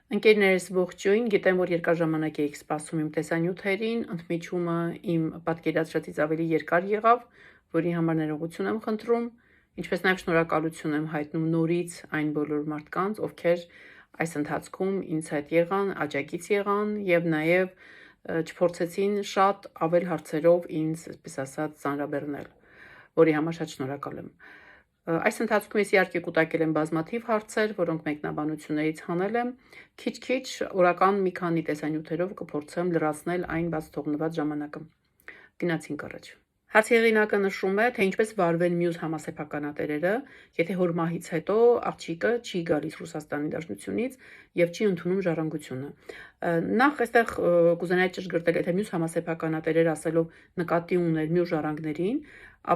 Ընկերներս ողջույն, գիտեմ, որ երկար ժամանակ եք սպասում իմ տեսանյութերին, ընդմիջումը իմ պատկերացրածից ավելի երկար եղավ, որի համար ներողություն եմ խնդրում, ինչպես նաև շնորհակալություն եմ հայտնում նորից այն բոլոր մարդկանց, ովքեր այս ընթացքում ինձ հետ եղան, աջակից եղան եւ նաև չփորձեցին շատ ավել հարցերով ինձ, այսպես ասած, ծանրաբեռնել, որի համար շատ շնորհակալ եմ։ Այս ընթացքում ես իհարկե կուտակել եմ բազմաթիվ հարցեր, որոնք մեկնաբանություններից հանել եմ, քիչ-քիչ օրական մի քանի տեսանյութերով կփորձեմ լրացնել այն բաց թողնված ժամանակը։ Գնացինք առաջ։ Հարցի հեղինակը նշում է, թե ինչպես վարվել մյուս համասեփականատերերը, եթե հորմահից հետո աղջիկը չի գալիս Ռուսաստանի Դաշնությունից եւ չի ընդունում ժառանգությունը։ Նախ այստեղ կուզենայի ճշգրտել, եթե մյուս համասեփականատերերը ասելով նկատի ուներ մյուս ժառանգներին,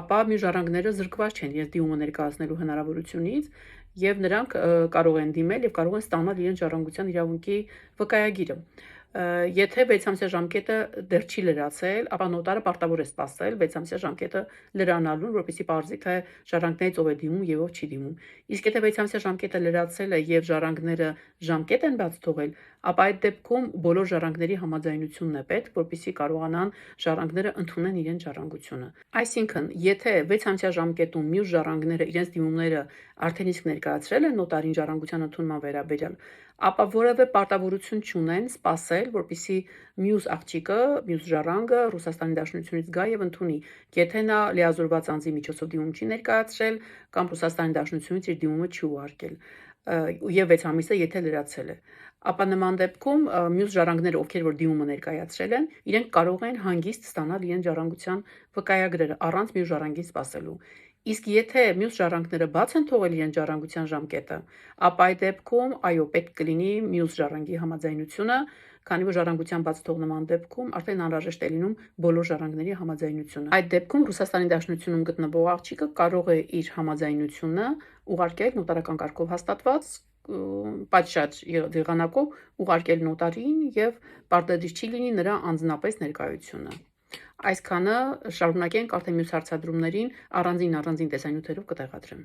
ապա մյուս ժառանգները զրկված չեն իրենց դիմումը ներկայացնելու հնարավորությունից եւ նրանք կարող են դիմել եւ կարող են ստանալ իրենց ժառանգության իրավունքի վկայագիրը։ Եթե 6 ամսյա ժամկետը դեռ չի լրացել, ապա նոտարը պարտավոր է սպասել 6 ամսյա ժամկետը լրանալուն, որպեսզի պարզի թե ժառանգներից ով է դիմում եւ ով չի դիմում։ Իսկ եթե 6 ամսյա ժամկետը լրացել է եւ ժառանգները ժամկետ են բաց թողել, ապա այդ դեպքում բոլոր ժառանգների համաձայնությունն է պետք, որպեսզի կարողանան ժառանգները ընդունեն իրենց ժառանգությունը։ Այսինքն, եթե 6 ամսյա ժամկետում մյուս ժառանգները իրենց դիմումները արդեն իսկ ներկայացրել են նոտարին ժառանգության ընդունման վերաբերյալ, ապա որևէ պարտավորություն չունեն սպասել, որպեսզի մյուս աղջիկը, մյուս ժառանգը Ռուսաստանի Դաշնությունից գա եւ ընդունի, եթե նա լիազորված անձի միջոցով դիմում չի ներկայացրել կամ Ռուսաստանի Դաշնությունից իր դիմումը չի ուղարկել եւ 6 ամիսը եթե լրացել է, ապա նման դեպքում մյուս ժառանգները, ովքեր որ դիմումը ներկայացրել են, իրենք կարող են հանգիստ ստանալ իրենց ժառանգության վկայագրերը առանց մյուս ժառանգին սպասելու։ Իսկ եթե մյուս ժառանգները բաց են թողել իրենց ժառանգության ժամկետը, ապա այդ դեպքում այո, պետք կլինի մյուս ժառանգի համաձայնությունը, քանի որ ժառանգության բաց թողնման դեպքում արդեն անհրաժեշտ է լինում բոլոր ժառանգների համաձայնությունը։ Այդ դեպքում Ռուսաստանի Դաշնությունում գտնվող աղջիկը կարող է իր համաձայնությունը ուղարկել նոտարական կարգով հաստատված պատշաճ եղանակով ուղարկել նոտարին եւ պարտադիր չի լինի նրա անձնապես ներկայությունը։ Այսքանը, շարունակենք արդեն մյուս հարցադրումներին առանձին տեսանյութերով կտեղադրեմ։